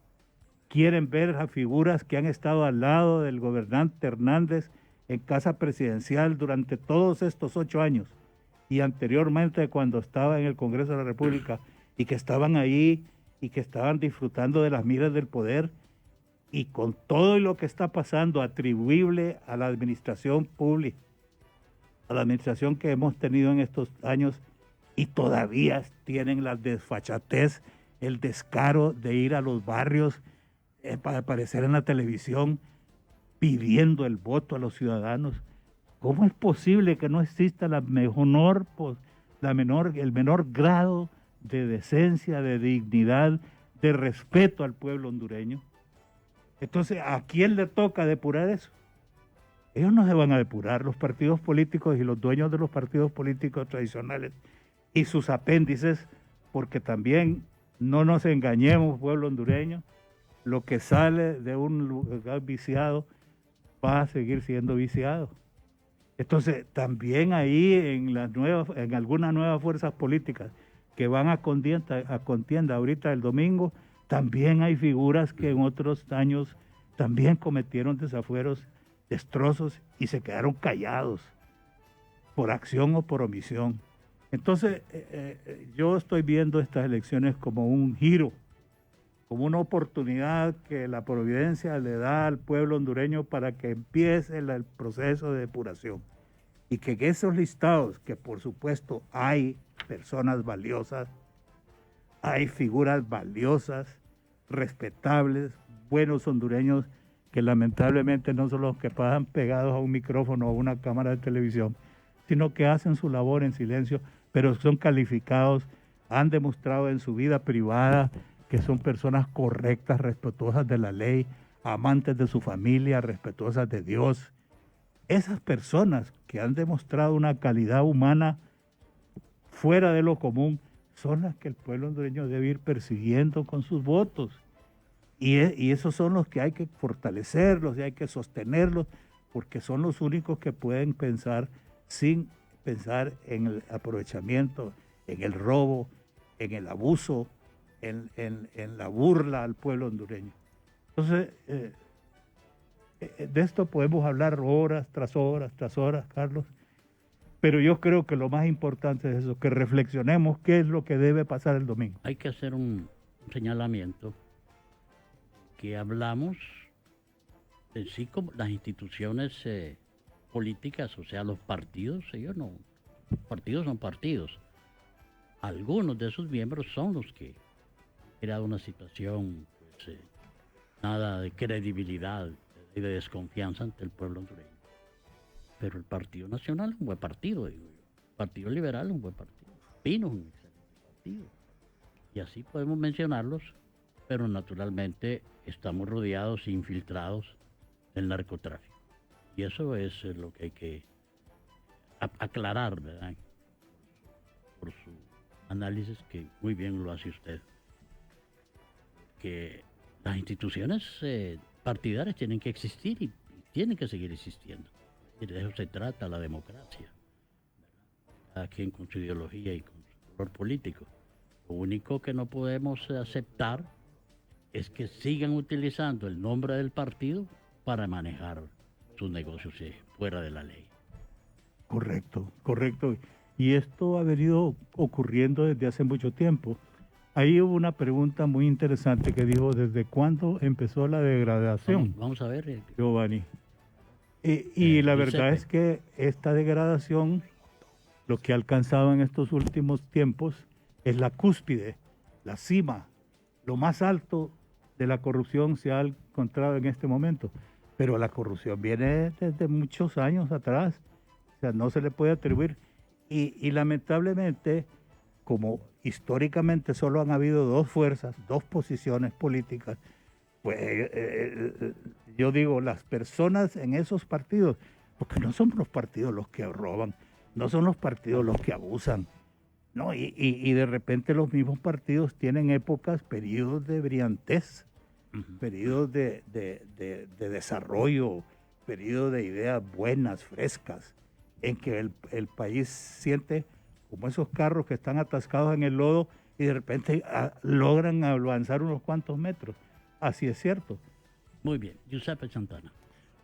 ¿Quieren ver a figuras que han estado al lado del gobernante Hernández en Casa Presidencial durante todos estos 8 años y anteriormente cuando estaba en el Congreso de la República y que estaban ahí y que estaban disfrutando de las miras del poder? Y con todo lo que está pasando atribuible a la administración pública, a la administración que hemos tenido en estos años, y todavía tienen la desfachatez, el descaro de ir a los barrios para aparecer en la televisión pidiendo el voto a los ciudadanos. ¿Cómo es posible que no exista el menor grado de decencia, de dignidad, de respeto al pueblo hondureño? Entonces, ¿a quién le toca depurar eso? Ellos no se van a depurar, los partidos políticos y los dueños de los partidos políticos tradicionales y sus apéndices, porque también no nos engañemos, pueblo hondureño, lo que sale de un lugar viciado va a seguir siendo viciado. Entonces, también ahí en algunas nuevas fuerzas políticas que van a contienda ahorita el domingo, también hay figuras que en otros años también cometieron desafueros, destrozos y se quedaron callados por acción o por omisión. Entonces, yo estoy viendo estas elecciones como un giro, como una oportunidad que la providencia le da al pueblo hondureño para que empiece el proceso de depuración. Y que en esos listados, que por supuesto hay personas valiosas, hay figuras valiosas, respetables, buenos hondureños, que lamentablemente no son los que pasan pegados a un micrófono o a una cámara de televisión, sino que hacen su labor en silencio, pero son calificados, han demostrado en su vida privada que son personas correctas, respetuosas de la ley, amantes de su familia, respetuosas de Dios. Esas personas que han demostrado una calidad humana fuera de lo común son las que el pueblo hondureño debe ir persiguiendo con sus votos. Y esos son los que hay que fortalecerlos y hay que sostenerlos, porque son los únicos que pueden pensar sin pensar en el aprovechamiento, en el robo, en el abuso, en la burla al pueblo hondureño. Entonces, de esto podemos hablar horas tras horas, Carlos, pero yo creo que lo más importante es eso, que reflexionemos qué es lo que debe pasar el domingo. Hay que hacer un señalamiento que hablamos de sí como las instituciones políticas, o sea, los partidos, partidos son partidos. Algunos de sus miembros son los que han creado una situación, pues, nada de credibilidad y de desconfianza ante el pueblo hondureño. Pero el Partido Nacional es un buen partido, digo yo. El Partido Liberal es un buen partido. Pino es un excelente partido. Y así podemos mencionarlos, pero naturalmente estamos rodeados e infiltrados del narcotráfico. Y eso es lo que hay que aclarar, ¿verdad? Por su análisis, que muy bien lo hace usted. Que las instituciones partidarias tienen que existir y tienen que seguir existiendo. Y de eso se trata la democracia, ¿verdad? Cada quien con su ideología y con su color político. Lo único que no podemos aceptar es que sigan utilizando el nombre del partido para manejar sus negocios fuera de la ley. Correcto. Y esto ha venido ocurriendo desde hace mucho tiempo. Ahí hubo una pregunta muy interesante que dijo, ¿desde cuándo empezó la degradación? Vamos a ver. Giovanni. Y la verdad es que esta degradación, lo que ha alcanzado en estos últimos tiempos, es la cúspide, la cima, lo más alto de la corrupción se ha encontrado en este momento. Pero la corrupción viene desde muchos años atrás, o sea, no se le puede atribuir. Y lamentablemente, como históricamente solo han habido dos fuerzas, dos posiciones políticas, pues yo digo, las personas en esos partidos, porque no son los partidos los que roban, no son los partidos los que abusan, ¿no? Y de repente los mismos partidos tienen épocas, periodos de brillantez, periodos de desarrollo, periodos de ideas buenas, frescas, en que el país siente como esos carros que están atascados en el lodo y de repente logran avanzar unos cuantos metros. Así es cierto. Muy bien, Giuseppe Santana.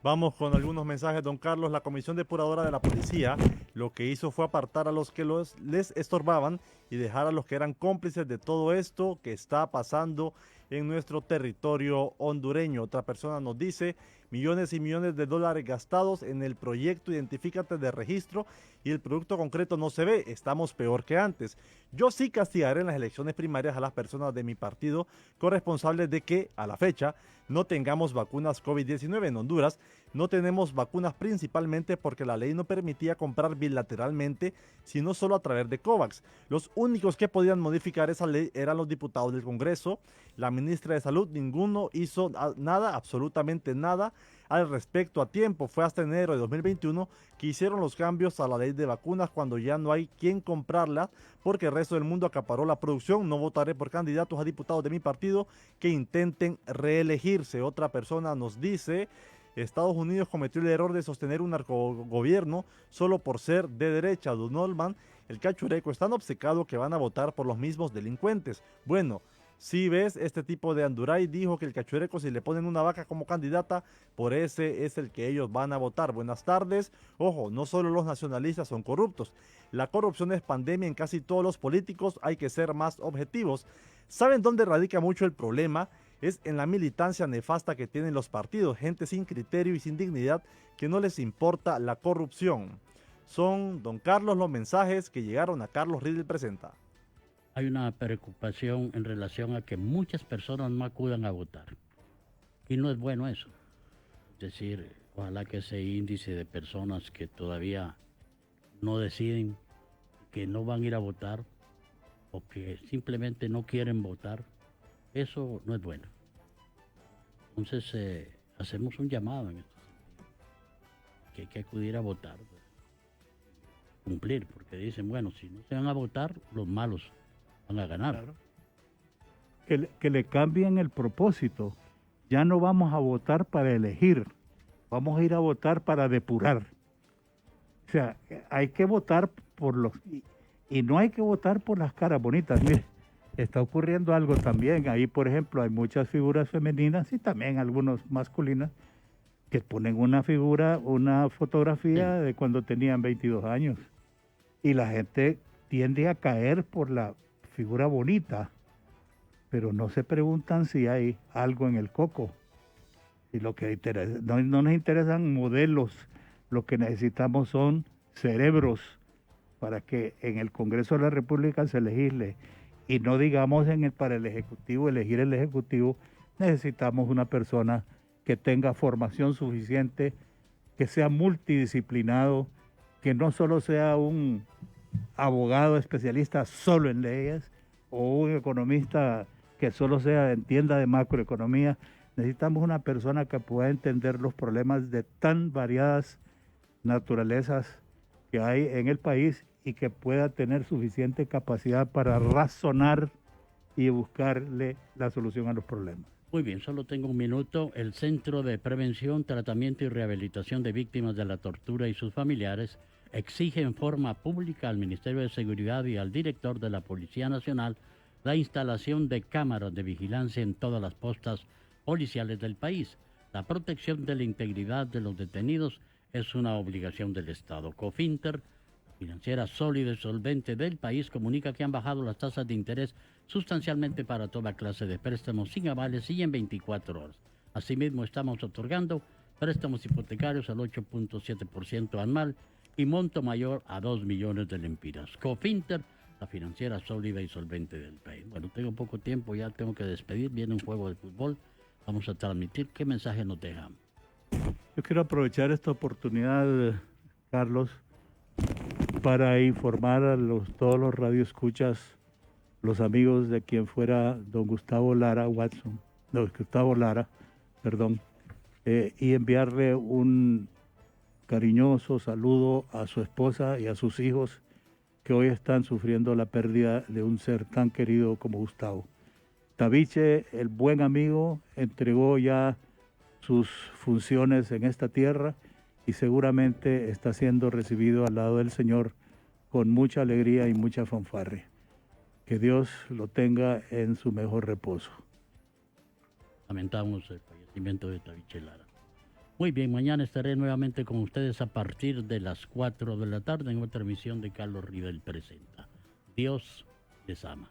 Vamos con algunos mensajes, don Carlos. La Comisión Depuradora de la Policía lo que hizo fue apartar a los que les estorbaban y dejar a los que eran cómplices de todo esto que está pasando en nuestro territorio hondureño. Otra persona nos dice, millones y millones de dólares gastados en el proyecto Identifícate de registro y el producto concreto no se ve, estamos peor que antes. Yo sí castigaré en las elecciones primarias a las personas de mi partido corresponsables de que, a la fecha, no tengamos vacunas COVID-19 en Honduras. No tenemos vacunas principalmente porque la ley no permitía comprar bilateralmente, sino solo a través de COVAX. Los únicos que podían modificar esa ley eran los diputados del Congreso. La ministra de Salud, ninguno hizo nada, absolutamente nada al respecto a tiempo. Fue hasta enero de 2021 que hicieron los cambios a la ley de vacunas cuando ya no hay quien comprarlas porque el resto del mundo acaparó la producción. No votaré por candidatos a diputados de mi partido que intenten reelegirse. Otra persona nos dice, Estados Unidos cometió el error de sostener un narcogobierno solo por ser de derecha. Don Olman, el cachureco, es tan obcecado que van a votar por los mismos delincuentes. Bueno, si ves, este tipo de Anduray dijo que el cachureco, si le ponen una vaca como candidata, por ese es el que ellos van a votar. Buenas tardes. Ojo, no solo los nacionalistas son corruptos. La corrupción es pandemia en casi todos los políticos. Hay que ser más objetivos. ¿Saben dónde radica mucho el problema? Es en la militancia nefasta que tienen los partidos. Gente sin criterio y sin dignidad que no les importa la corrupción. Son, don Carlos, los mensajes que llegaron a Carlos Riddle Presenta. Hay una preocupación en relación a que muchas personas no acudan a votar. Y no es bueno eso. Es decir, ojalá que ese índice de personas que todavía no deciden, que no van a ir a votar o que simplemente no quieren votar, eso no es bueno. Entonces hacemos un llamado en este sentido, que hay que acudir a votar, cumplir, porque dicen, bueno, si no se van a votar, los malos van a ganar. Claro. Que le cambien el propósito. Ya no vamos a votar para elegir, vamos a ir a votar para depurar. O sea, hay que votar por los... Y no hay que votar por las caras bonitas. Mire, está ocurriendo algo también. Ahí, por ejemplo, hay muchas figuras femeninas y también algunas masculinas que ponen una fotografía de cuando tenían 22 años. Y la gente tiende a caer por la figura bonita, pero no se preguntan si hay algo en el coco. Y lo que interesa, no nos interesan modelos, lo que necesitamos son cerebros para que en el Congreso de la República se legisle. Y no digamos para el Ejecutivo, elegir el Ejecutivo, necesitamos una persona que tenga formación suficiente, que sea multidisciplinado, que no solo sea un abogado especialista solo en leyes o un economista que solo entienda de macroeconomía. Necesitamos una persona que pueda entender los problemas de tan variadas naturalezas que hay en el país y que pueda tener suficiente capacidad para razonar y buscarle la solución a los problemas. Muy bien, solo tengo un minuto. El Centro de Prevención, Tratamiento y Rehabilitación de Víctimas de la Tortura y sus familiares exige en forma pública al Ministerio de Seguridad y al director de la Policía Nacional la instalación de cámaras de vigilancia en todas las postas policiales del país. La protección de la integridad de los detenidos es una obligación del Estado. Cofinter, financiera sólida y solvente del país, comunica que han bajado las tasas de interés sustancialmente para toda clase de préstamos sin avales y en 24 horas. Asimismo, estamos otorgando préstamos hipotecarios al 8.7% anual y monto mayor a 2 millones de lempiras. Cofinter, la financiera sólida y solvente del país. Bueno, tengo poco tiempo, ya tengo que despedir. Viene un juego de fútbol. Vamos a transmitir. ¿Qué mensaje nos dejan? Yo quiero aprovechar esta oportunidad, Carlos, para informar a todos los radioescuchas, los amigos de quien fuera don Gustavo Lara Watson, no, Gustavo Lara, perdón, y enviarle un cariñoso saludo a su esposa y a sus hijos que hoy están sufriendo la pérdida de un ser tan querido como Gustavo. Tabiche, el buen amigo, entregó ya sus funciones en esta tierra y seguramente está siendo recibido al lado del Señor con mucha alegría y mucha fanfarria. Que Dios lo tenga en su mejor reposo. Lamentamos el fallecimiento de Tabiche Lara. Muy bien, mañana estaré nuevamente con ustedes a partir de las 4 de la tarde en otra emisión de Carlos Rivel Presenta. Dios les ama.